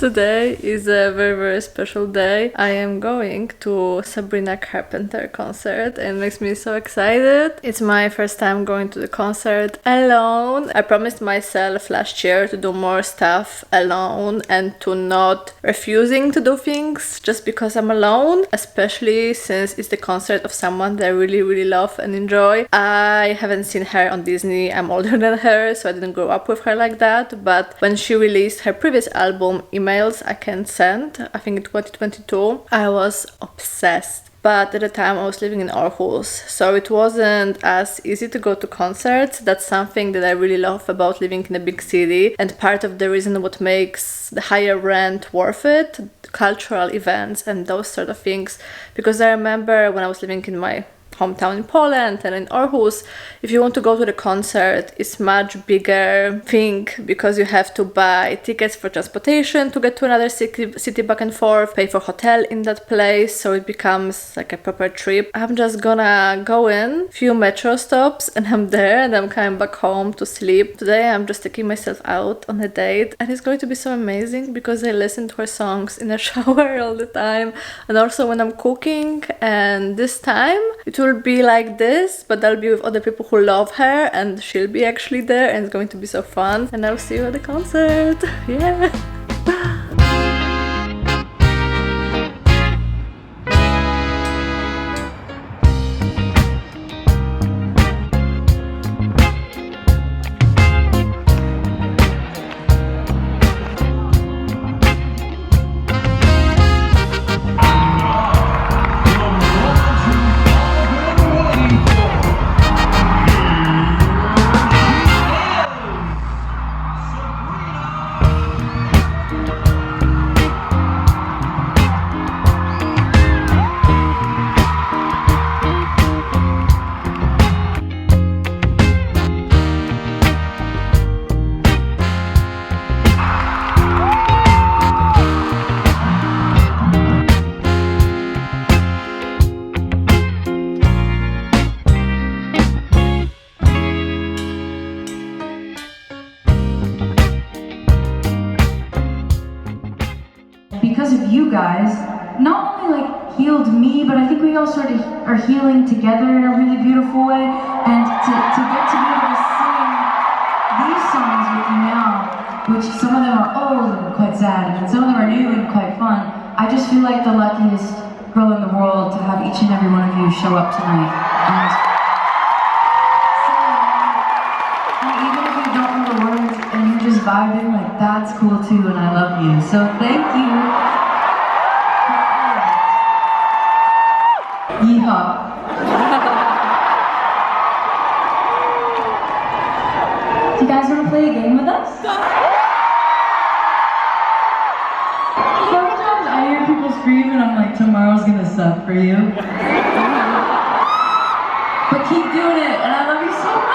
Today is a very, very special day. I am going to Sabrina Carpenter concert and it makes me so excited. It's my first time going to the concert alone. I promised myself last year to do more stuff alone and to not refusing to do things just because I'm alone, especially since it's the concert of someone that I really, really love and enjoy. I haven't seen her on Disney. I'm older than her, so I didn't grow up with her like that. But when she released her previous album, Emails I Can't Send, I think in 2022, I was obsessed. But at the time I was living in Aarhus, so it wasn't as easy to go to concerts. That's something that I really love about living in a big city, and part of the reason what makes the higher rent worth it, cultural events and those sort of things. Because I remember when I was living in my hometown in Poland and in Aarhus, if you want to go to the concert, it's much bigger thing because you have to buy tickets for transportation to get to another city back and forth, pay for hotel in that place, so it becomes like a proper trip. I'm just gonna go in, few metro stops, and I'm there and I'm coming back home to sleep. Today I'm just taking myself out on a date and it's going to be so amazing because I listen to her songs in the shower all the time and also when I'm cooking, and this time it will be like this, but I'll be with other people who love her and she'll be actually there and it's going to be so fun. And I'll see you at the concert. Yeah. Because of you guys, not only like healed me, but I think we all sort of are healing together in a really beautiful way. And to get to be able to sing these songs with you now, which some of them are old and quite sad, and some of them are new and quite fun, I just feel like the luckiest girl in the world to have each and every one of you show up tonight. And even if you don't know the words and you're just vibing, like that's cool too, and I love you. So thank you. Yeehaw. Do you guys want to play a game with us? Sometimes I hear people scream and I'm like, tomorrow's gonna suck for you. But keep doing it, and I love you so much.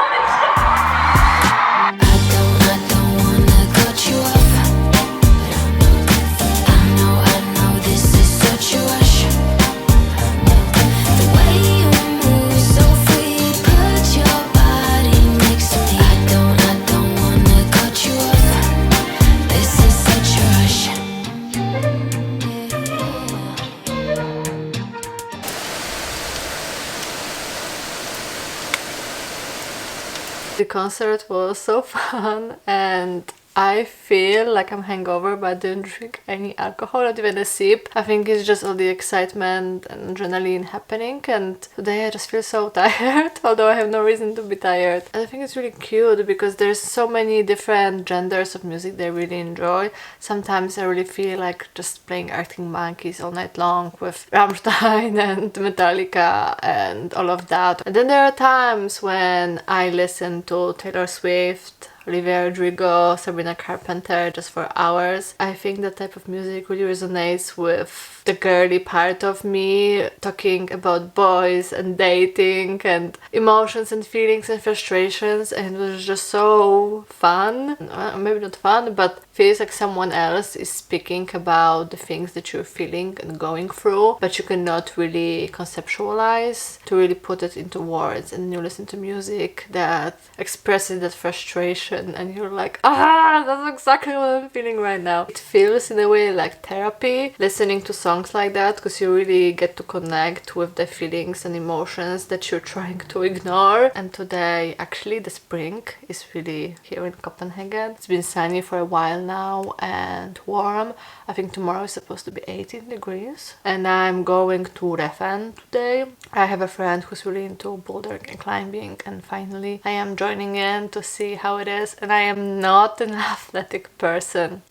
The concert was so fun and I feel like I'm hungover, but I didn't drink any alcohol, not even a sip. I think it's just all the excitement and adrenaline happening, and today I just feel so tired, although I have no reason to be tired. And I think it's really cute because there's so many different genres of music that I really enjoy. Sometimes I really feel like just playing Arctic Monkeys all night long with Rammstein and Metallica and all of that. And then there are times when I listen to Taylor Swift, Olivia Rodrigo, Sabrina Carpenter just for hours. I think that type of music really resonates with the girly part of me, talking about boys and dating and emotions and feelings and frustrations, and it was just so fun. Maybe not fun, but feels like someone else is speaking about the things that you're feeling and going through, but you cannot really conceptualize to really put it into words. And you listen to music that expresses that frustration kitchen and you're like, ah, that's exactly what I'm feeling right now. It feels in a way like therapy, listening to songs like that, because you really get to connect with the feelings and emotions that you're trying to ignore. And today, actually, the spring is really here in Copenhagen. It's been sunny for a while now and warm. I think tomorrow is supposed to be 18 degrees. And I'm going to Reffen today. I have a friend who's really into bouldering and climbing, and finally I am joining in to see how it is. And I am not an athletic person.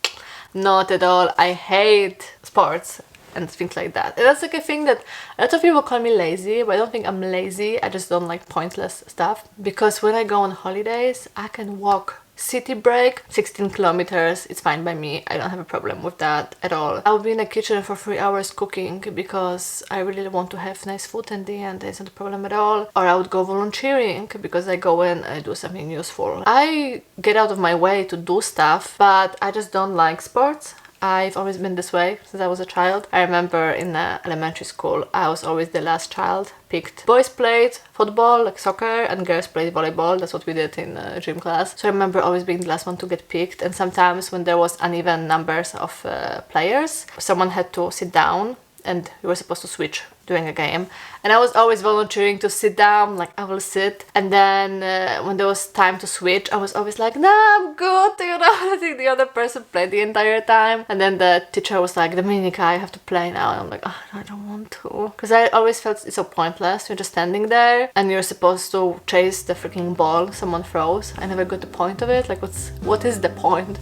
Not at all. I hate sports and things like that. And that's like a thing that a lot of people call me lazy, but I don't think I'm lazy. I just don't like pointless stuff. Because when I go on holidays, I can walk city break 16 kilometers. It's fine by me. I don't have a problem with that at all. I'll be in the kitchen for 3 hours cooking because I really want to have nice food in the end. It's not a problem at all. Or I would go volunteering because I go in and do something useful. I get out of my way to do stuff, but I just don't like sports. I've always been this way since I was a child. I remember in elementary school, I was always the last child picked. Boys played football, like soccer, and girls played volleyball. That's what we did in gym class. So I remember always being the last one to get picked. And sometimes when there was uneven numbers of players, someone had to sit down and we were supposed to switch during a game. And I was always volunteering to sit down, like I will sit. And then when there was time to switch, I was always like, nah, I'm good, you know. I think the other person played the entire time. And then the teacher was like, Dominika, I have to play now. And I'm like, oh, I don't want to. Because I always felt it's so pointless. You're just standing there and you're supposed to chase the freaking ball someone throws. I never got the point of it. Like, what is the point?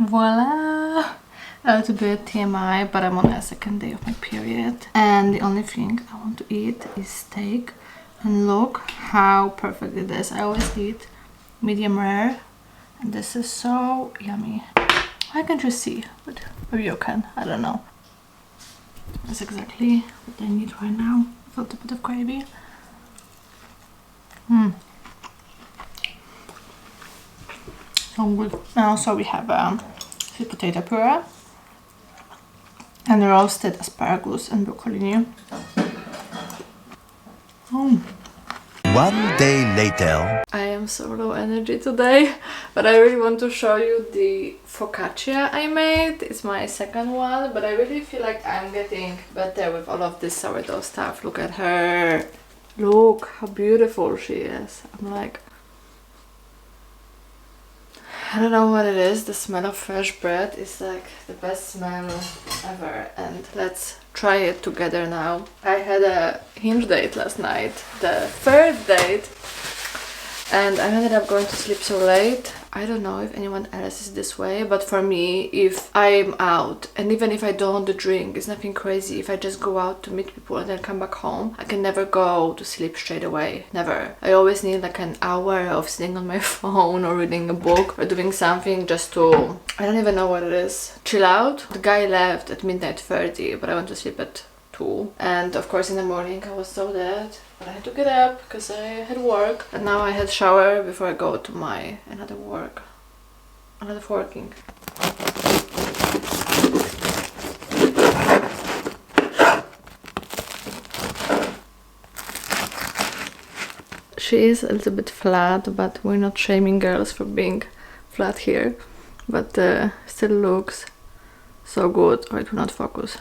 Voila! A little bit TMI, but I'm on a second day of my period. And the only thing I want to eat is steak. And look how perfect it is. I always eat medium rare. And this is so yummy. Why can't you see? But maybe you can. I don't know. That's exactly what I need right now. A little bit of gravy. So good. And also we have sweet potato puree and roasted asparagus and broccoli. One day later. I am so low energy today, but I really want to show you the focaccia I made. It's my second one, but I really feel like I'm getting better with all of this sourdough stuff. Look at her. Look how beautiful she is. I'm like, I don't know what it is. The smell of fresh bread is like the best smell ever. And let's try it together now. I had a hinge date last night, the third date, and I ended up going to sleep so late. I don't know if anyone else is this way, but for me, if I'm out and even if I don't drink, it's nothing crazy. If I just go out to meet people and then come back home, I can never go to sleep straight away. Never. I always need like an hour of sitting on my phone or reading a book or doing something just to, I don't even know what it is, chill out. The guy left at midnight 30, but I went to sleep at 2. And of course in the morning I was so dead. But I had to get up because I had work, and now I had shower before I go to my another working. She is a little bit flat, but we're not shaming girls for being flat here. But still looks so good. Oh, it will not focus.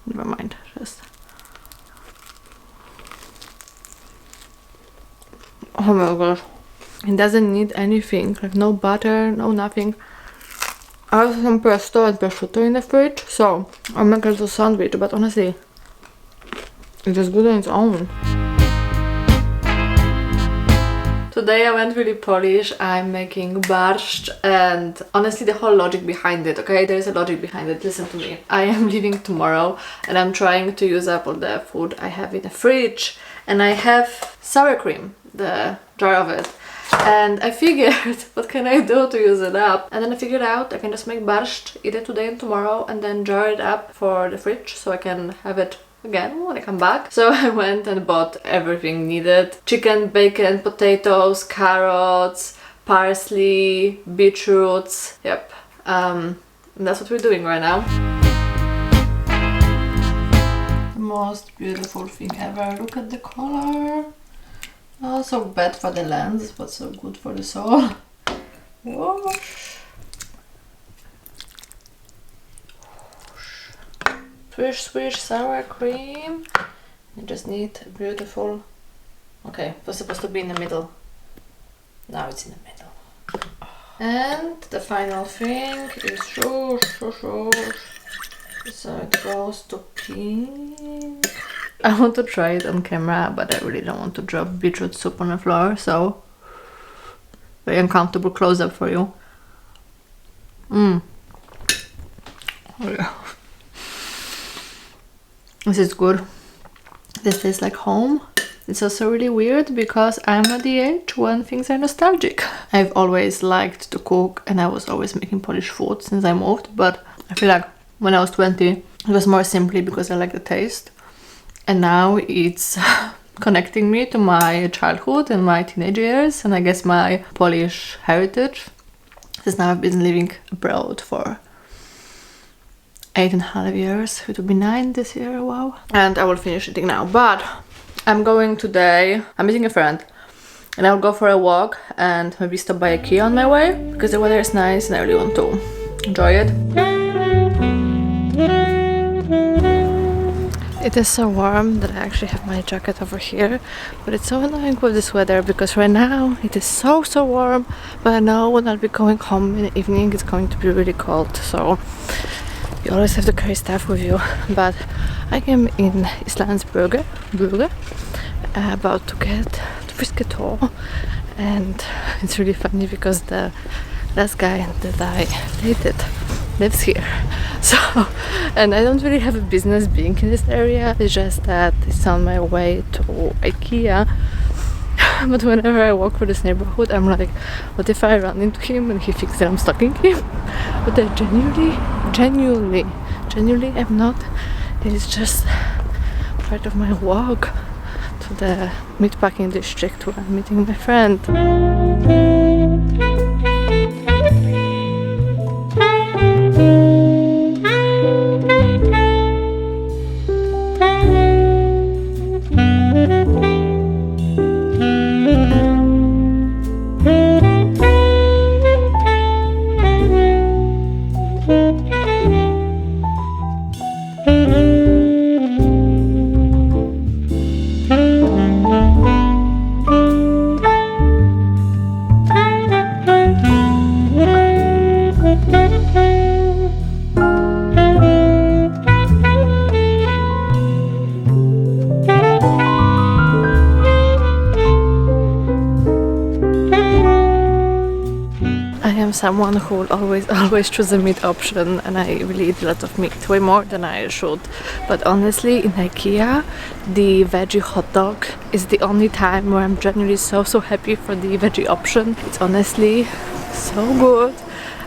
Never mind. Just. Oh my gosh. It doesn't need anything. Like no butter, no nothing. I have some pesto and prosciutto in the fridge, so I'll make a little sandwich. But honestly, it is good on its own. Today I went really Polish. I'm making barszcz, and honestly the whole logic behind it, okay? There is a logic behind it. Listen to me. I am leaving tomorrow and I'm trying to use up all the food I have in the fridge, and I have sour cream, the jar of it. And I figured, what can I do to use it up? And then I figured out I can just make barszcz either today and tomorrow and then jar it up for the fridge so I can have it again when I come back. So I went and bought everything needed. Chicken, bacon, potatoes, carrots, parsley, beetroots. Yep. And that's what we're doing right now. The most beautiful thing ever. Look at the color. Oh, so bad for the lens, but so good for the soul. Wash. Swish, swish, sour cream. You just need a beautiful... Okay, it was supposed to be in the middle. Now it's in the middle. And the final thing is shush, shush, shush. So it goes to pink. I want to try it on camera, but I really don't want to drop beetroot soup on the floor, so very uncomfortable close-up for you. Oh yeah. This is good. This tastes like home. It's also really weird because I'm at the age when things are nostalgic. I've always liked to cook and I was always making Polish food since I moved, but I feel like when I was 20 it was more simply because I like the taste. And now it's connecting me to my childhood and my teenage years and I guess my Polish heritage. Since now I've been living abroad for 8.5 years. It will be 9 this year, wow. And I will finish eating now. But I'm going today, I'm meeting a friend and I'll go for a walk and maybe stop by IKEA on my way because the weather is nice and I really want to enjoy it. It is so warm that I actually have my jacket over here, but it's so annoying with this weather because right now it is so warm, but I know when I'll be going home in the evening it's going to be really cold, so you always have to carry stuff with you. But I am in Islandsbrügge, about to get to Vesterbro, and it's really funny because the last guy that I dated lives here. So, and I don't really have a business being in this area, it's just that it's on my way to IKEA. But whenever I walk through this neighborhood, I'm like, what if I run into him and he thinks that I'm stalking him? But I genuinely am not. It is just part of my walk to the meatpacking district where I'm meeting my friend. Someone who will always choose a meat option, and I really eat a lot of meat, way more than I should. But honestly, in IKEA, the veggie hot dog is the only time where I'm genuinely so happy for the veggie option. It's honestly so good,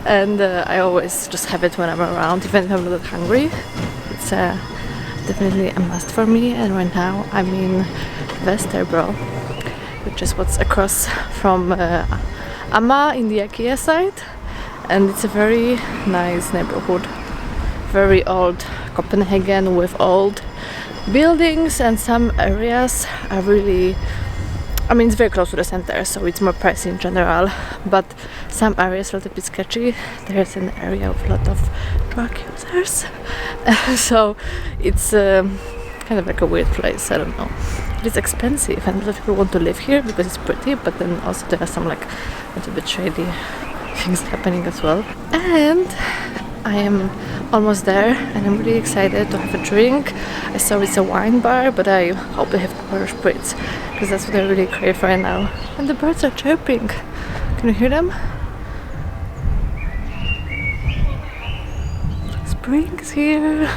and I always just have it when I'm around, even if I'm not that hungry. It's definitely a must for me. And right now I'm in Vesterbro, which is what's across from Amma in the IKEA side, and it's a very nice neighborhood, very old Copenhagen with old buildings, and some areas are really I mean, it's very close to the center, so it's more pricey in general, but some areas are a little bit sketchy. There's an area with a lot of drug users, so it's kind of like a weird place. I don't know. It is expensive, and a lot of people want to live here because it's pretty, but then also there are some like a little bit shady things happening as well. And I am almost there, and I'm really excited to have a drink. I saw it's a wine bar, but I hope they have more spritz, because that's what I really crave right now. And the birds are chirping. Can you hear them? Spring is here.